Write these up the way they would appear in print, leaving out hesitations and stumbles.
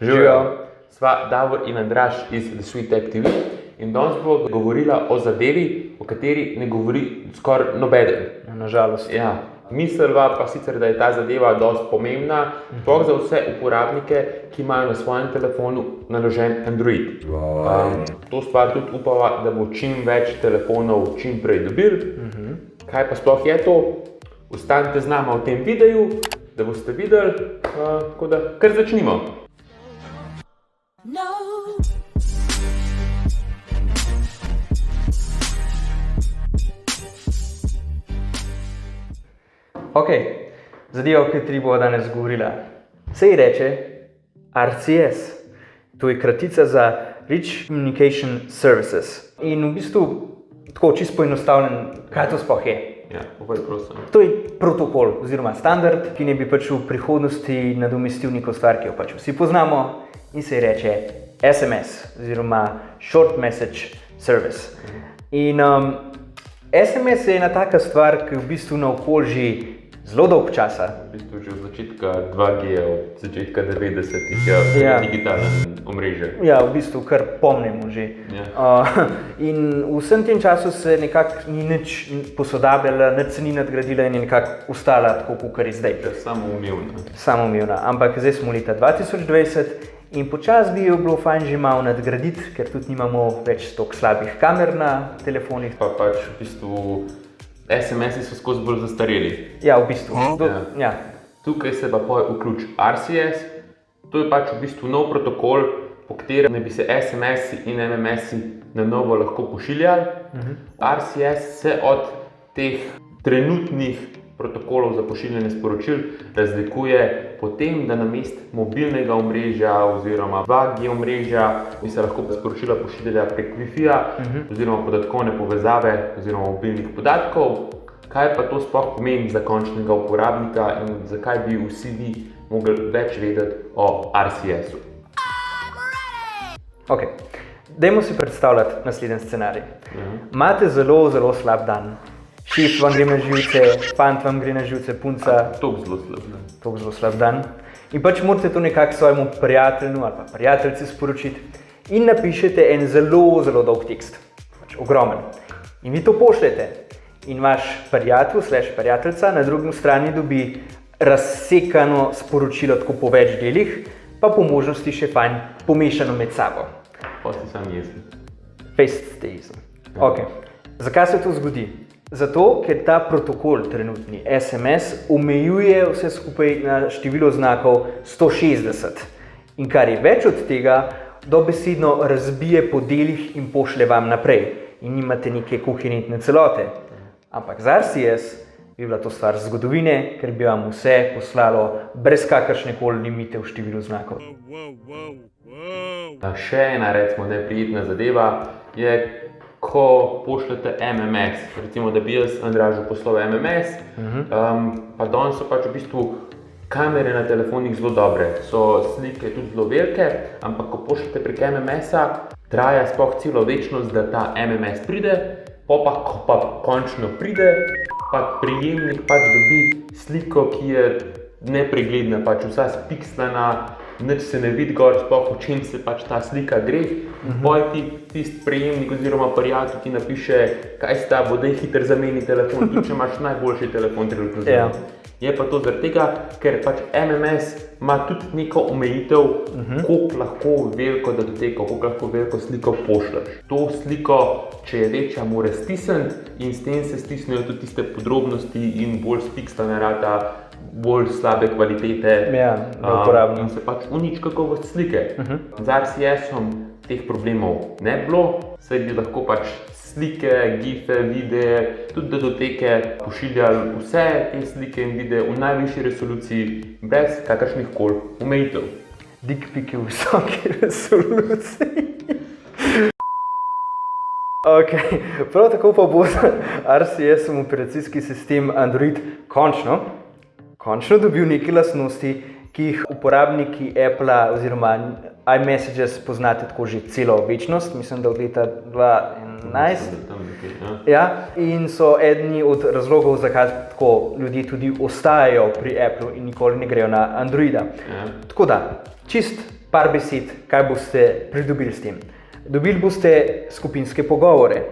Živijo. Sva Davor in Andraž iz The Sweet Tech TV in danes bomo govorila o zadevi, o kateri ne govori skoraj nobeden. Nažalost. Ja. Misliva pa sicer, da je ta zadeva dosti pomembna, sploh za vse uporabnike, ki imajo na svojem telefonu naložen Android. To stvar tudi upava, da bo čim več telefonov čim prej dobil. Kaj pa sploh je to? Ostanite z nama v tem videu, da boste videli, tako da kar začnimo. Ok, zadeva, o kateri bova danes govorila, se ji reče RCS. To je kratica za Rich Communication Services. In v bistvu, tako čisto poenostavljen, kaj to sploh je? Ja, povej prosim. To je protokol oziroma standard, ki ne bi pač v prihodnosti nadomestil neko stvar, ki jo pač vsi poznamo in se ji reče SMS oziroma Short Message Service. In SMS je ena taka stvar, ki je v bistvu naokoli že zelo dolg časa. V bistvu že od začetka 2G, od začetka 90-ih Ja. digitalne omrežje. Ja, v bistvu kar pomnimo že. Ja. In v vsem tem času se nekako ni nič posodabljala, nič se ni nadgradila in je nekako ostala tako, kot je zdaj. Samoumevna. Ampak zdaj smo leta 2020 in počasi bi jo bilo fajn že malo nadgraditi, ker tudi nimamo več toliko slabih kamer na telefonih. Pa pač v bistvu SMS-i so skozi bolj zastareli. Ja, v bistvu. Ja. Tukaj se pa vključi RCS. To je pač v bistvu nov protokol, po katerem bi se SMS-i in MMS-i na novo lahko pošiljali. RCS se od teh trenutnih protokolov za pošiljanje sporočil razlikuje po tem, da namesto mobilnega omrežja oziroma 2G omrežja bi se lahko sporočila pošiljala prek Wi-Fi-ja oziroma podatkovne povezave oziroma mobilnih podatkov. Kaj pa to sploh pomeni za končnega uporabnika in zakaj bi vsi vi mogli več vedeti o RCS-u? Ok, dajmo si predstavljati naslednji scenarij. Imate zelo, zelo slab dan. Šef vam gre na živce, fant vam gre na živce, punca. Toliko zelo slab dan. In pač morate to nekako svojemu prijatelju ali pa prijateljici sporočiti in napišete en zelo, zelo dolg tekst. Pač ogromen. In vi to pošljete. In vaš prijatelj / prijateljica na drugi strani dobi razsekano sporočilo tako po več delih, pa po možnosti še fajn pomešano med sabo. Pa si sam jezen. Fejst ste jezen. Ok. Zakaj se to zgodi? Zato, ker ta protokol trenutni SMS omejuje vse skupaj na število znakov 160. In kar je več od tega, dobesedno razbije po delih in pošlje vam naprej. In nimate neke koherentne celote. Ampak za RCS bi bila to stvar zgodovine, ker bi vam vse poslalo brez kakršne koli limite v številu znakov. Še ena, recimo, neprijetna zadeva je, ko pošljete MMS. Recimo, da bi jaz Andražu poslal MMS, pa danes so pač v bistvu kamere na telefonih zelo dobre. So slike tudi zelo velike, ampak ko pošljete prek MMS-a, traja sploh celo večnost, da ta MMS pride, ko pa končno pride, pa prejemnik pač dobi sliko, ki je nepregledna, pač vsa spikslana, nič se ne vidi gor, sploh o čem se pač ta slika gre. Poj ti tisti prejemnik oziroma prijatelj ti napiše, kaj sta, bo daj hiter zameni telefon, tudi če imaš najboljši telefon trenutno zameni. Je pa to zaradi tega, ker pač MMS ima tudi neko omejitev, koliko lahko veliko datoteko, koliko lahko veliko sliko pošljaš. To sliko, če je večja, mora stisniti in s tem se stisnejo tudi tiste podrobnosti in bolj spikslana rata, bolj slabe kvalitete. Ja, neuporabno. In se pač uniči kakovost slike. Z RCS-om teh problemov ne bi bilo, saj bi lahko pač slike, gife, videe, tudi datoteke pošiljali vse te slike in videe v najvišji resoluciji, brez kakršnih koli omejitev. Dickpiki v visoki resoluciji. Ok, prav tako pa bo RCS-om operacijski sistem Android končno dobil neke lastnosti, ki jih uporabniki Appla oziroma iMessages poznate tako že celo večnost, mislim, da od leta 2011. Ja, in so edni od razlogov, zakaj tako ljudje tudi ostajajo pri Applu in nikoli ne grejo na Androida. Tako da, čist par besed, kaj boste pridobili s tem. Dobili boste skupinske pogovore.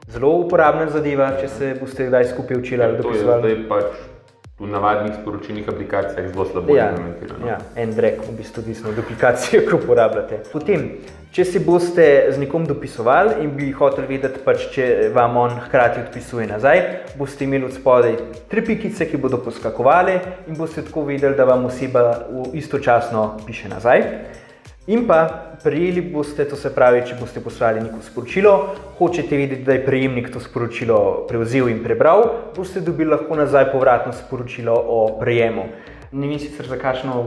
Zelo uporabna zadeva, če se boste kdaj skupaj učili ali dopisovali. To je zdaj pač v navadnih sporočilnih aplikacijah zelo slabo implementirano. Ja, en drag, v bistvu odvisno od aplikacije, ko uporabljate. Potem, če si boste z nekom dopisovali in bi hoteli vedeti, pač, če vam on hkrati odpisuje nazaj, boste imeli od spodaj 3 pikice, ki bodo poskakovali in boste tako vedeli, da vam oseba istočasno piše nazaj. In pa prejeli boste, to se pravi, če boste poslali neko sporočilo, hočete vedeti, da je prejemnik to sporočilo prevzel in prebral, boste dobili lahko nazaj povratno sporočilo o prejemu. Ne vem sicer za kakšno...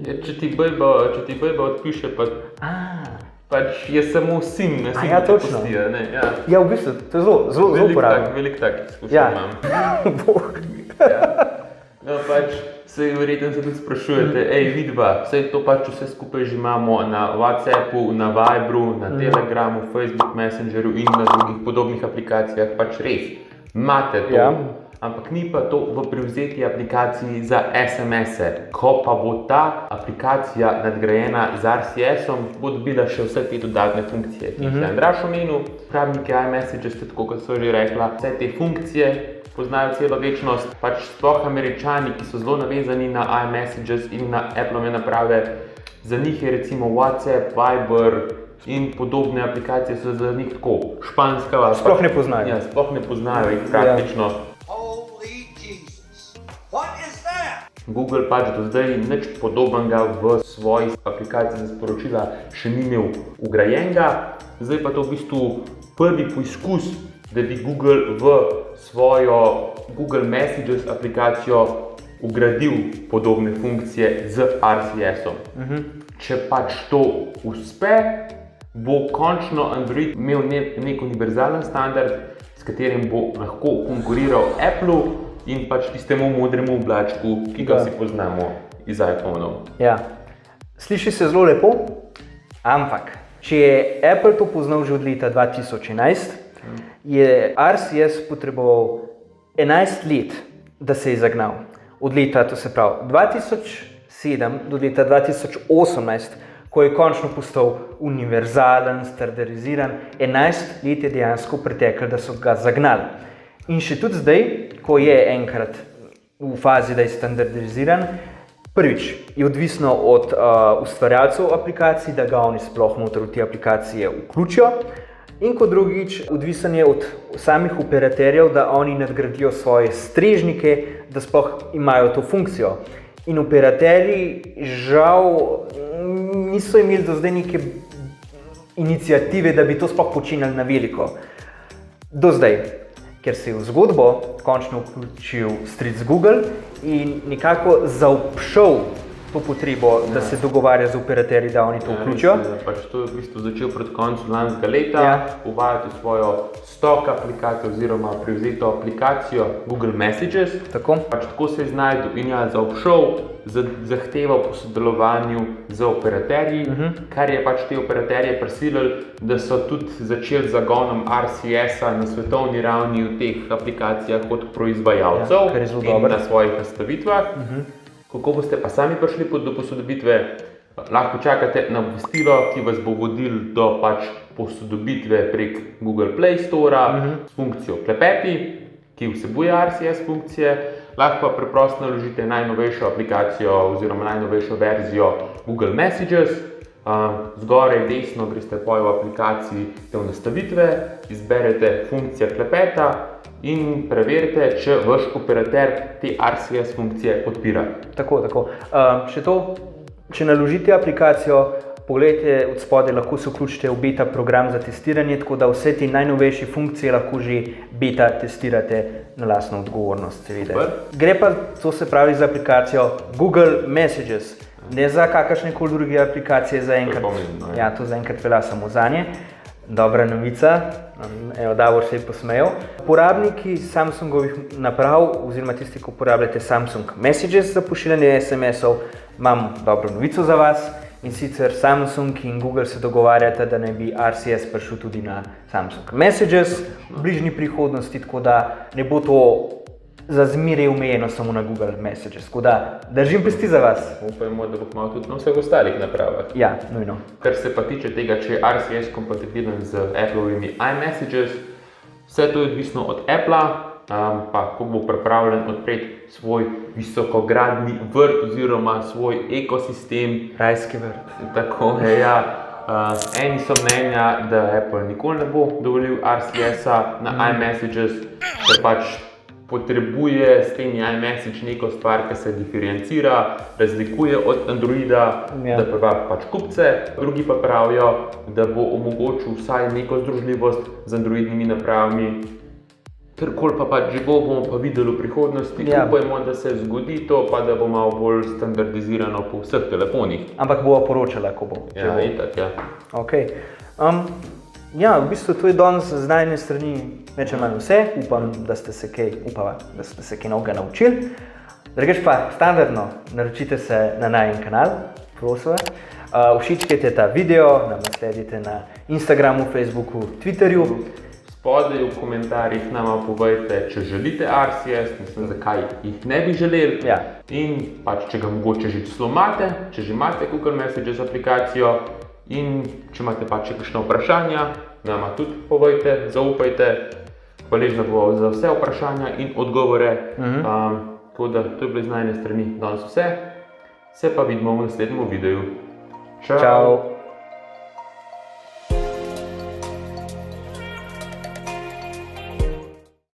Ja, če ti bejba odpiše, pač je samo sin, ne sin, ja, točno. Postija, ne? Ja. Ja, v bistvu, to je zelo uporabno. Velik tak izkušen imam. Ja. No, pač se verjetno se tudi sprašujete, vidva, vse to pač vse skupaj že imamo na WhatsAppu, na Viberu, na Telegramu, Facebook Messengeru in na drugih podobnih aplikacijah, pač res, imate to, ampak ni pa to v prevzeti aplikaciji za SMS-e. Ko pa bo ta aplikacija nadgrajena z RCS-om, bo dobila še vse te dodatne funkcije, ki jih je Andraž omenil, uporabniki iMessages, tako kot so že rekla, vse te funkcije poznajo celo večnost, pač sploh Američani, ki so zelo navezani na iMessages in na Appleove naprave, za njih je recimo WhatsApp, Viber in podobne aplikacije so za njih tako španska vas. Sploh ne poznajo. Ja, sploh ne poznajo jih praktično. Google pač do zdaj nič podobnega v svoji aplikaciji za sporočila še ni imel vgrajenega, zdaj pa to v bistvu prvi poizkus, da bi Google v svojo Google Messages aplikacijo vgradil podobne funkcije z RCS-om. Če pač to uspe, bo končno Android imel nek univerzalen standard, s katerim bo lahko konkuriral Appleu in pač tistemu modremu oblačku, ki ga vsi poznamo iz iPhone-ov. Ja, sliši se zelo lepo, ampak če je Apple to poznal že od leta 2011, je RCS potreboval 11 let, da se je zagnal. Od leta, to se pravi, 2007 do leta 2018, ko je končno postal univerzalen, standardiziran, 11 let je dejansko preteklo, da so ga zagnali. In še tudi zdaj, ko je enkrat v fazi, da je standardiziran, prvič je odvisno od ustvarjalcev aplikacij, da ga oni sploh noter v te aplikacije vključijo. In kot drugič, odvisen je od samih operaterjev, da oni nadgradijo svoje strežnike, da sploh imajo to funkcijo. In operaterji žal niso imeli do zdaj neke iniciative, da bi to sploh počinjali na veliko. Do zdaj, ker se je v zgodbo končno vključil stric Google in nekako zaobšel to potrebo, da se dogovarja z operaterji, da oni to vključijo. Pač to je v bistvu začel pred koncem lanskega leta, uvajati svojo stock aplikacijo oziroma prevzeto aplikacijo Google Messages. Tako se je znašel in zaobšel zahtevo po sodelovanju z operaterji, kar je pač te operaterje prisililo, da so tudi začeli z zagonom RCS-a na svetovni ravni v teh aplikacijah od proizvajalcev in na svojih nastavitvah. Kako boste pa sami prišli do posodobitve, lahko čakate na obvestilo, ki vas bo vodil do pač posodobitve prek Google Play Store s funkcijo Klepeti, ki vsebuje RCS funkcije. Lahko pa preprosto naložite najnovejšo aplikacijo oziroma najnovejšo verzijo Google Messages. Zgoraj desno greste po aplikaciji v nastavitve, izberete funkcijo Klepeta in preverite, če vaš operater te RCS funkcije podpira. Tako. Še to, če naložite aplikacijo, pogledajte od spodaj, lahko se vključite v beta program za testiranje, tako da vse te najnovejše funkcije lahko že beta testirate na lastno odgovornost, seveda. Gre pa, to se pravi, za aplikacijo Google Messages, ne za kakršne koli druge aplikacije zaenkrat. Ja, to zaenkrat velja samo zanje. Dobra novica, evo, Davor se je posmejal. Uporabniki Samsungovih naprav, oziroma tisti, ki uporabljate Samsung Messages za pošiljanje SMS-ov, imam dobro novico za vas. In sicer Samsung in Google se dogovarjata, da naj bi RCS prišel tudi na Samsung Messages v bližnji prihodnosti, tako da ne bo to za zmeraj omejeno samo na Google Messages. Tako da držim pesti za vas. Upajmo, da bo kmalu tudi na vseh ostalih napravah. Ja, nujno. Kar se pa tiče tega, če je RCS kompatibilen z Appleovimi iMessages, vse to je odvisno od Appla, pa ko bo pripravljen odpreti svoj visokogradni vrt oziroma svoj ekosistem. Rajski vrt. Tako je, ja. Eni so mnenja, da Apple nikoli ne bo dovolil RCS-a na iMessages, ker pač potrebuje s temi iMessage neko stvar, ki se diferencira, razlikuje od Androida, da privabi pač kupce. Drugi pa pravijo, da bo omogočil vsaj neko združljivost z Androidnimi napravami. Karkoli pa pač že bo, bomo pa videli v prihodnosti. Upajmo, da se zgodi to, pa da bo malo bolj standardizirano po vseh telefonih. Ampak bova poročala, ko bo. Ja, itak, ja. Ok. Ja, v bistvu to je danes z najne strani več ali manj vse. Upam, da ste se kaj novega naučili. Drugače pa standardno naročite se na najin kanal, prosim. Všečkajte ta video, nam nasledite na Instagramu, Facebooku, Twitterju. Spodaj v komentarjih nama povejte, če želite RCS, mislim, zakaj jih ne bi želeli. Ja. In pač, če ga mogoče že celo imate, če že imate Google Messages aplikacijo in če imate pač še kakšna vprašanja, nama tudi povejte, zaupajte. Hvaležna bo za vse vprašanja in odgovore. Tako da to je bilo z najne strani danes vse. Se pa vidimo v naslednjem videu. Čau!